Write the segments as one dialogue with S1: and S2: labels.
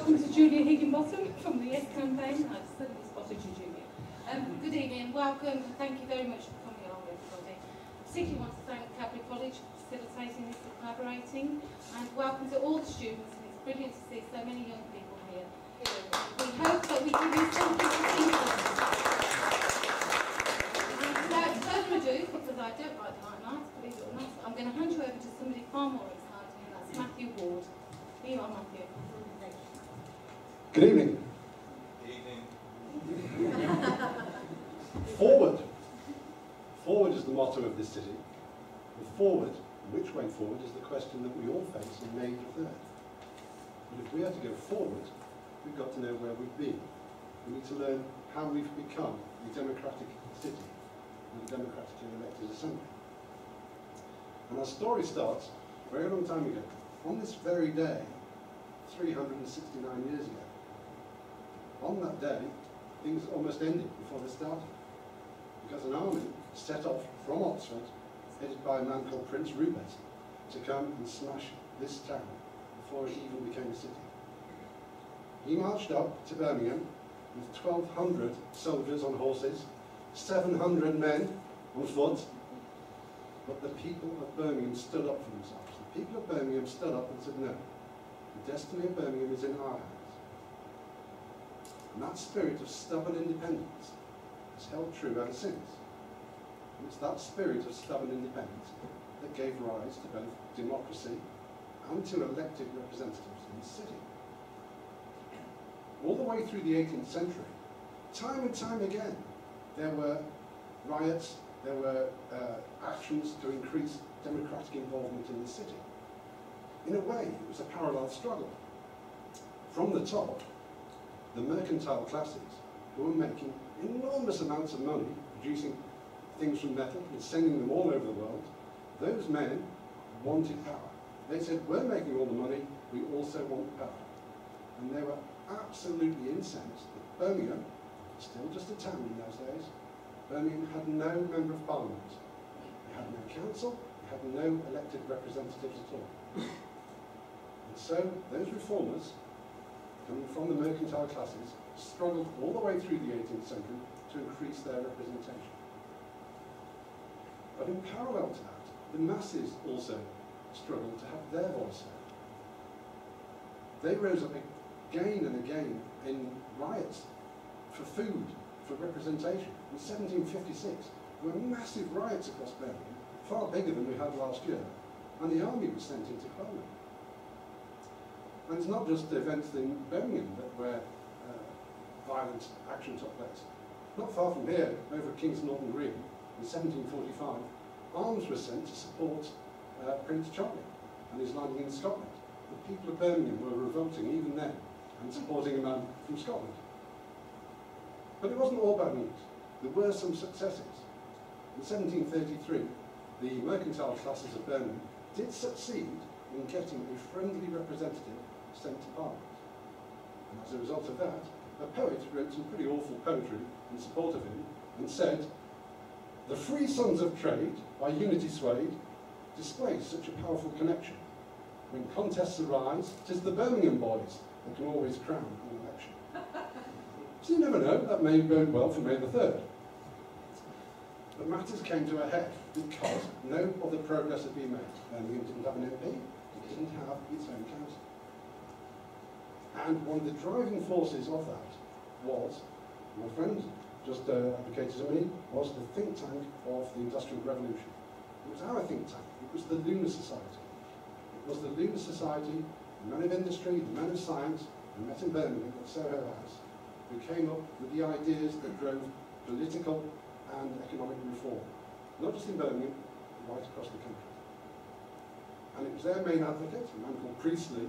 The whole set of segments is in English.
S1: welcome to Julia Higginbottom from the Yes campaign. I've suddenly spotted you, Julia. Good evening and welcome. Thank you very much for coming along, everybody. I particularly want to thank Cadbury College for facilitating this and collaborating. And welcome to all the students. And it's brilliant to see so many young people here. We hope that we give you something to think about. And without further ado, because I don't write the limelight, believe it or not, I'm going to hand you over to somebody far more exciting, and that's Matthew Ward. Here you are, Matthew.
S2: Good evening.
S3: Good evening.
S2: Forward. Forward is the motto of this city. And forward, which way forward, is the question that we all face on May the 3rd. But if we are to go forward, we've got to know where we've been. We need to learn how we've become a democratic city with a democratically elected assembly. And our story starts a very long time ago. On this very day, 369 years ago. On that day, things almost ended before they started, because an army set off from Oxford, headed by a man called Prince Rupert, to come and smash this town before it even became a city. He marched up to Birmingham with 1,200 soldiers on horses, 700 men on foot, but the people of Birmingham stood up for themselves. The people of Birmingham stood up and said, no, the destiny of Birmingham is in our hands. And that spirit of stubborn independence has held true ever since. And it's that spirit of stubborn independence that gave rise to both democracy and to elected representatives in the city. All the way through the 18th century, time and time again, there were riots, there were actions to increase democratic involvement in the city. In a way, it was a parallel struggle. From the top, the mercantile classes, who were making enormous amounts of money, producing things from metal and sending them all over the world, those men wanted power. They said, we're making all the money, we also want power. And they were absolutely incensed that Birmingham, still just a town in those days, Birmingham had no member of parliament. It had no council, it had no elected representatives at all. And so those reformers, coming from the mercantile classes, struggled all the way through the 18th century to increase their representation. But in parallel to that, the masses also struggled to have their voice heard. They rose up again and again in riots for food, for representation. In 1756, there were massive riots across Birmingham, far bigger than we had last year, and the army was sent into Parliament. And it's not just the events in Birmingham where violent action took place. Not far from here, over at King's Norton Green, in 1745, arms were sent to support Prince Charlie and his landing in Scotland. The people of Birmingham were revolting even then and supporting a man from Scotland. But it wasn't all bad news. There were some successes. In 1733, the mercantile classes of Birmingham did succeed in getting a friendly representative sent to Parliament. And as a result of that, a poet wrote some pretty awful poetry in support of him and said, "The free sons of trade, by unity swayed, display such a powerful connection. When contests arise, 'tis the Birmingham boys that can always crown an election." So you never know, that may bode well for May the 3rd. But matters came to a head because no other progress had been made. Birmingham didn't have an MP, it didn't have its own council. And one of the driving forces of that was, my friend just advocated to me, was the think tank of the Industrial Revolution. It was our think tank, it was the Lunar Society. It was the Lunar Society, the men of industry, the men of science, who met in Birmingham at Soho House, who came up with the ideas that drove political and economic reform, not just in Birmingham, but right across the country. And it was their main advocate, a man called Priestley,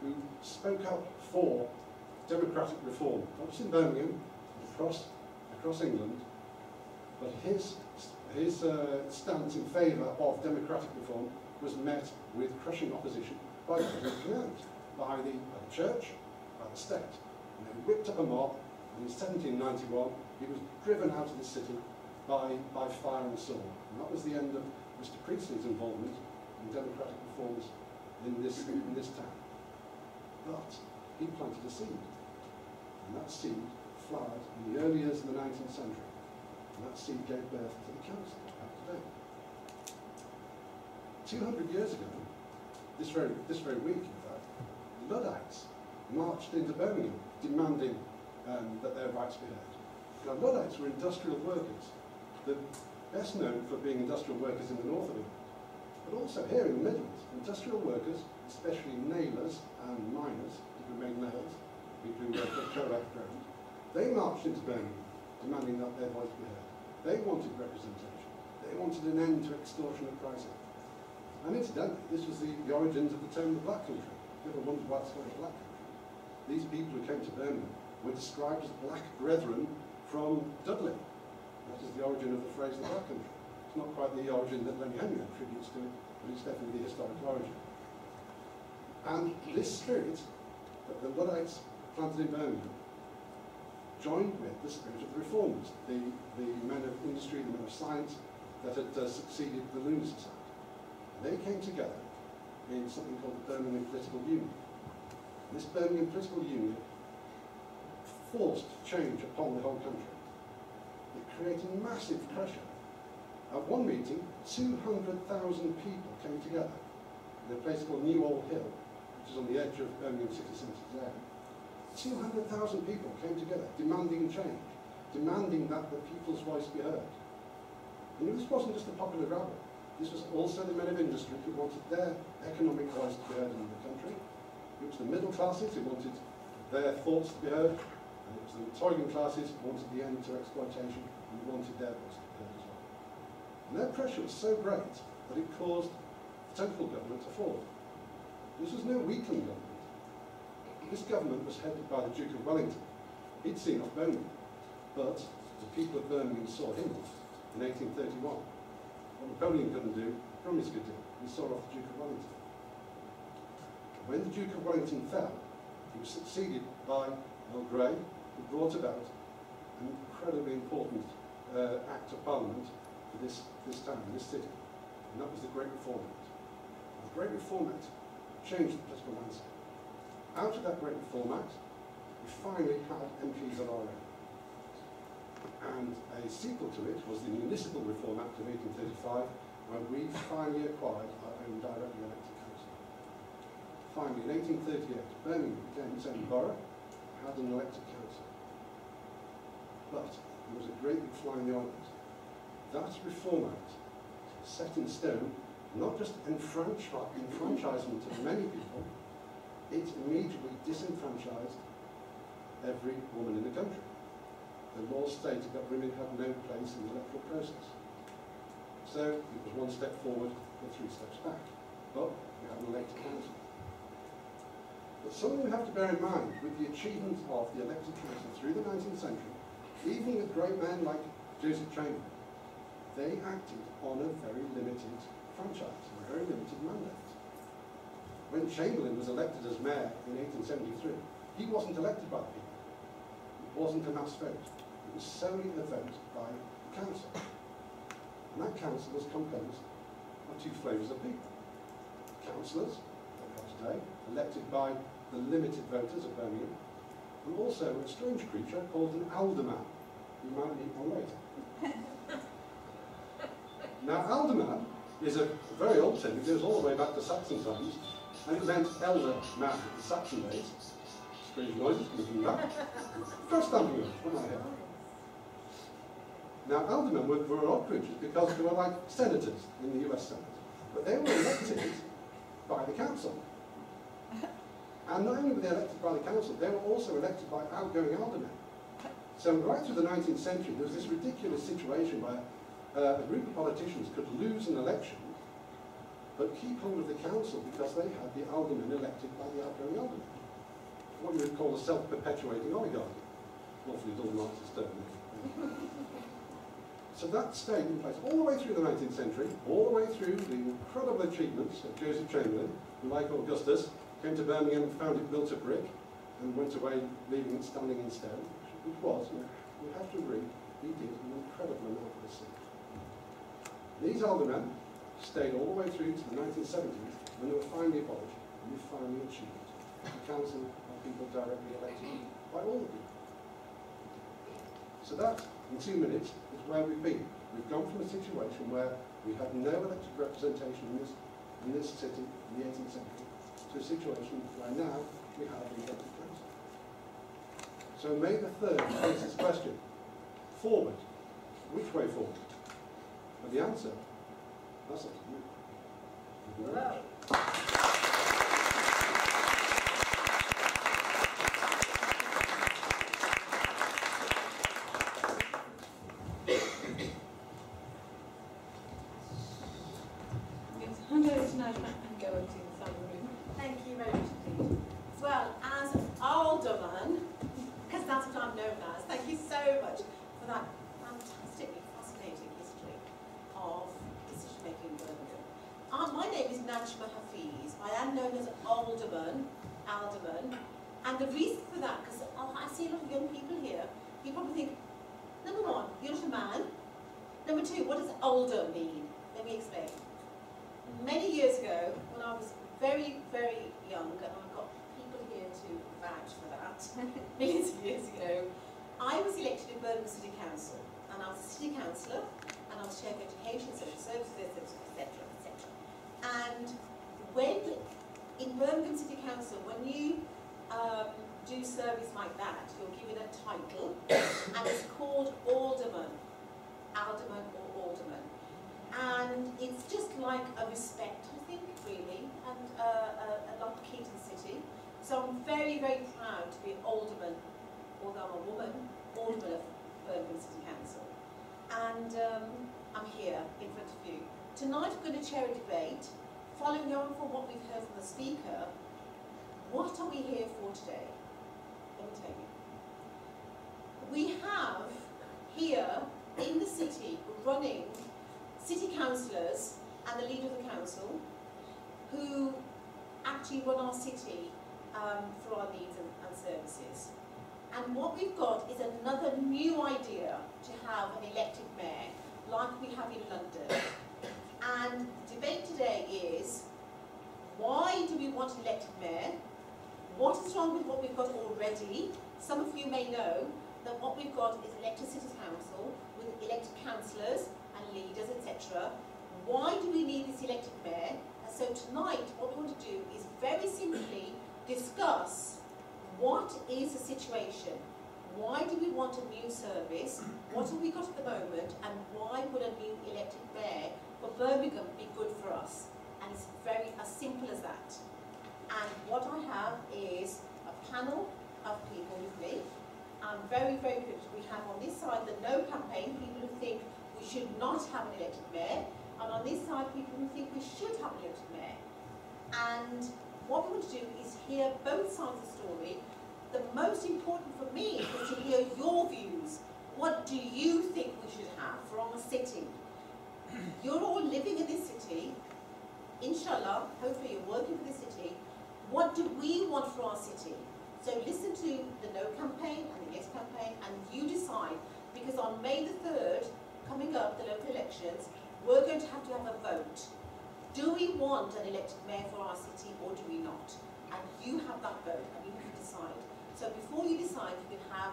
S2: who spoke up for democratic reform, not just in Birmingham, but across England. But his stance in favour of democratic reform was met with crushing opposition by government command, by the church, by the state. And they whipped up a mob, and in 1791 he was driven out of the city by fire and sword. And that was the end of Mr. Priestley's involvement in democratic reforms in this town. But he planted a seed. And that seed flowered in the early years of the 19th century. And that seed gave birth to the council of today. 200 years ago, this very week in fact, the Luddites marched into Birmingham demanding that their rights be heard. Now, Luddites were industrial workers, the best known for being industrial workers in the north of England, but also here in the Midlands, industrial workers, especially nailers and miners, people who made nails, people who worked at Cadbury College, they marched into Birmingham demanding that their voice be heard. They wanted representation. They wanted an end to extortionate pricing. And incidentally, this was the origins of the term the Black Country. If you ever wondered why it's called the Black Country? These people who came to Birmingham were described as black brethren from Dudley. That is the origin of the phrase the Black Country. It's not quite the origin that Lenny Henry attributes to it, but it's definitely the historical origin. And this spirit that the Luddites planted in Birmingham joined with the spirit of the reformers, the men of industry, the men of science that had succeeded the Lunar Society. They came together in something called the Birmingham Political Union. And this Birmingham Political Union forced change upon the whole country. It created massive pressure. At one meeting, 200,000 people came together in a place called New Old Hill, which is on the edge of Birmingham city centre today. 200,000 people came together demanding change, demanding that the people's voice be heard. And this wasn't just the popular rabble. This was also the men of industry who wanted their economic voice to be heard in the country. It was the middle classes who wanted their thoughts to be heard, and it was the toiling classes who wanted the end to exploitation and wanted their voice to be heard as well. And their pressure was so great that it caused the central government to fall. This was no weakened government. This government was headed by the Duke of Wellington. He'd seen off Birmingham, but the people of Birmingham saw him off in 1831. What Napoleon couldn't do, Brum could do. He saw off the Duke of Wellington. When the Duke of Wellington fell, he was succeeded by Earl Grey, who brought about an incredibly important Act of Parliament for this town, this city. And that was the Great Reform Act. The Great Reform Act changed the political landscape. Out of that Great Reform Act, we finally had MPs of our own. And a sequel to it was the Municipal Reform Act of 1835, where we finally acquired our own directly elected council. Finally, in 1838, Birmingham became its own borough, had an elected council. But there was a great big fly in the ointment. That Reform Act set in stone not just enfranchisement of many people, it immediately disenfranchised every woman in the country. The law stated that women had no place in the electoral process. So it was one step forward and 3 steps back. But we had an elected council. But something we have to bear in mind with the achievement of the elected council through the 19th century, even with great men like Joseph Chamberlain, they acted on a very limited franchise, a very limited mandate. When Chamberlain was elected as mayor in 1873, he wasn't elected by the people. It wasn't a mass vote. It was solely a vote by the council. And that council was composed of 2 flavours of people. Councillors, that we have today, elected by the limited voters of Birmingham, and also a strange creature called an alderman, who might meet on later. Now, alderman is a very old term. It goes all the way back to Saxon times, and it meant elder man in the Saxon days. Strange noises coming from the back. First time English, when I hear. Now, aldermen were odd creatures because they were like senators in the US Senate. But they were elected by the council. And not only were they elected by the council, they were also elected by outgoing aldermen. So right through the 19th century, there was this ridiculous situation where a group of politicians could lose an election, but keep hold of the council because they had the aldermen elected by the outgoing aldermen. What you would call a self-perpetuating oligarchy. Awfully dull Marxist term. So that stayed in place all the way through the 19th century, all the way through the incredible achievements of Joseph Chamberlain, who, like Augustus, came to Birmingham and found it built of brick, and went away leaving it standing in stone, which was, we have to agree, he did an incredible amount of this thing. These aldermen stayed all the way through to the 1970s, when they were finally abolished, and we finally achieved the council are people directly elected by all the people. So that, in 2 minutes, is where we've been. We've gone from a situation where we had no elected representation in this city in the 18th century to a situation where now we have an elected council. So May the 3rd is this question. Forward. Which way forward? But the answer, that's up to you.
S3: Hello.
S1: Hand over to Najma and go over to the side of the room.
S3: Thank you very much indeed. As well as alderman, because that's what I'm known as, thank you so much for that fantastically fascinating history of decision-making in Birmingham. My name is Najma Hafeez. I am known as alderman, and the reason for that, because I see a lot of young people here, you probably think, number one, you're not a man. Number two, what does older mean? Let me explain. Many years ago, when I was very, very young, and I've got people here to vouch for that, millions of years ago, I was elected in Birmingham City Council, and I was a city councillor, and I was chair of education, social services, etc., etc. And when, in Birmingham City Council, when you do service like that, you're given a title, and it's called alderman, or alderman. And it's just like a respect, I think, really, and a lot of key to the city. So I'm very, very proud to be an alderman, although I'm a woman, alderman of Birmingham City Council. And I'm here in front of you. Tonight we're going to chair a debate, following on from what we've heard from the speaker. What are we here for today? Let me tell you. We have here in the city running city councillors and the leader of the council who actually run our city for our needs and services. And what we've got is another new idea to have an elected mayor like we have in London. And the debate today is, why do we want an elected mayor? What is wrong with what we've got already? Some of you may know that what we've got is elected city council with elected councillors and leaders, etc. Why do we need this elected mayor? And so tonight, what we want to do is very simply discuss what is the situation. Why do we want a new service? What have we got at the moment? And why would a new elected mayor for Birmingham be good for us? And it's very as simple as that. And what I have is a panel of people with me. I'm very, very good. We have on this side the No campaign, people who think we should not have an elected mayor, and on this side people who think we should have an elected mayor. And what we want to do is hear both sides of the story. The most important for me is to hear your views. What do you think we should have for our city? You're all living in this city. Inshallah, hopefully you're working for this city. What do we want for our city? So listen to the No campaign and the Yes campaign, and you decide, because on May the 3rd, coming up, the local elections, we're going to have a vote. Do we want an elected mayor for our city or do we not? And you have that vote and you can decide. So before you decide, you can have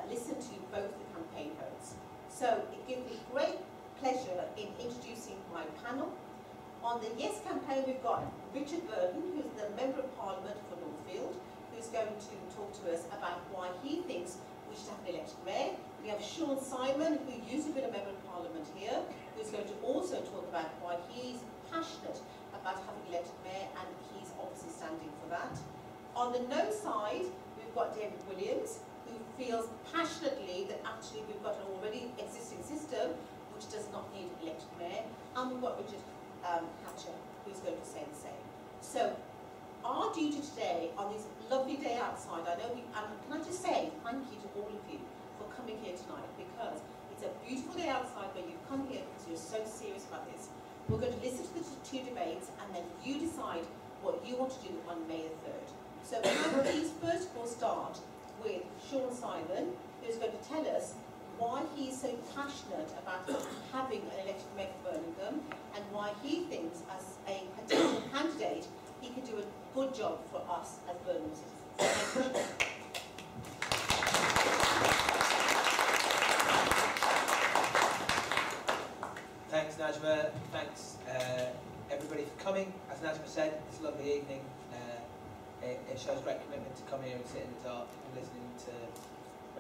S3: listen to both the campaign votes. So it gives me great pleasure in introducing my panel. On the Yes campaign, we've got Richard Burton, who's the Member of Parliament for Northfield, who's going to talk to us about why he thinks we should have an elected mayor. We have Sion Simon, who used to be a Member of Parliament here, who's going to also talk about why he's passionate about having an elected mayor, and he's obviously standing for that. On the No side, we've got David Williams, who feels passionately that actually we've got an already existing system which does not need an elected mayor, and we've got Richard Hatcher, who's going to say the same. So our duty today on this lovely day outside, I know can I just say thank you to all of you for coming here tonight, because it's a beautiful day outside, but you've come here because you're so serious about this. We're going to listen to the two debates, and then you decide what you want to do on May the 3rd. So can I please first of all start with Sion Simon, who's going to tell us why he's so passionate about having an elected mayor for Birmingham, and why he thinks as a potential candidate he could do a good job for us as Birmingham citizens.
S4: Thanks, Najma. Thanks, everybody, for coming. As Najma said, it's a lovely evening. It shows great commitment to come here and sit in the dark and listening to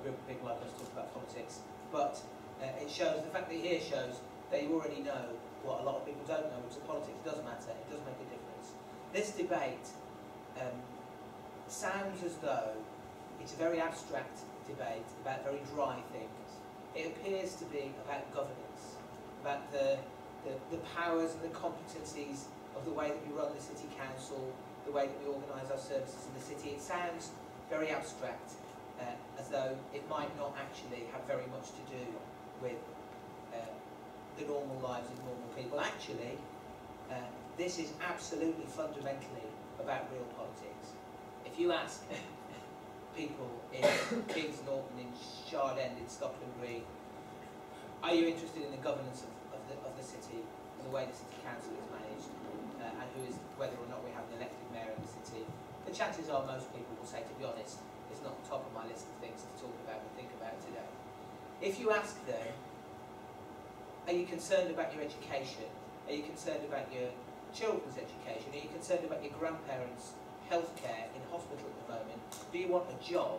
S4: a group of people like us talk about politics. But it shows, the fact that you're here shows that you already know what a lot of people don't know, which is politics does matter, it does make a difference. This debate sounds as though it's a very abstract debate about very dry things. It appears to be about governance, about the powers and the competencies of the way that we run the city council, the way that we organise our services in the city. It sounds very abstract, as though it might not actually have very much to do with the normal lives of normal people. Actually, this is absolutely fundamentally about real politics. If you ask people in Kings Norton, in Shard End, in Scotland Green, are you interested in the governance of the city, and the way the city council is managed, and whether or not we have an elected mayor in the city? The chances are most people will say, to be honest, it's not top of my list of things to talk about and think about today. If you ask them, are you concerned about your education? Are you concerned about your children's education? Are you concerned about your grandparents' healthcare in hospital at the moment? Do you want a job?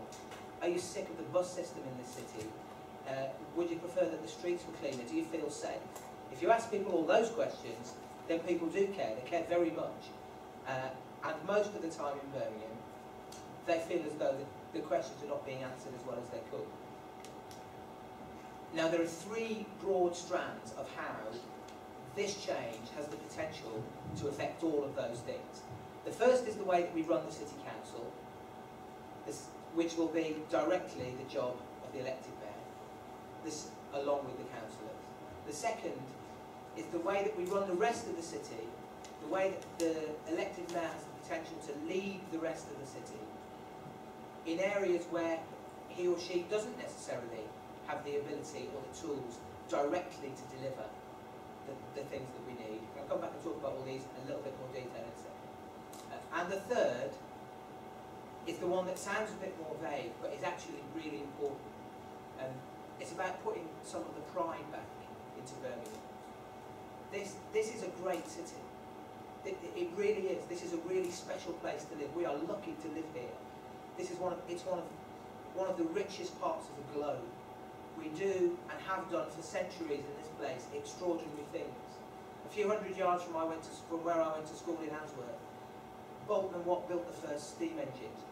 S4: Are you sick of the bus system in this city? Would you prefer that the streets were cleaner? Do you feel safe? If you ask people all those questions, then people do care. They care very much. And most of the time in Birmingham, they feel as though the questions are not being answered as well as they could. Now, there are three broad strands of how this change has the potential to affect all of those things. The first is the way that we run the City Council, which will be directly the job of the elected mayor, along with the councillors. The second is the way that we run the rest of the city, the way that the elected mayor has the potential to lead the rest of the city in areas where he or she doesn't necessarily have the ability or the tools directly to deliver the things that we need. I'll come back and talk about all these in a little bit more detail in a second. And the third is the one that sounds a bit more vague, but is actually really important. It's about putting some of the pride back into Birmingham. This is a great city. It really is. This is a really special place to live. We are lucky to live here. This is one of the richest parts of the globe. We do and have done for centuries in this place extraordinary things. A few hundred yards from where I went to school in Handsworth, Bolton and Watt built the first steam engines.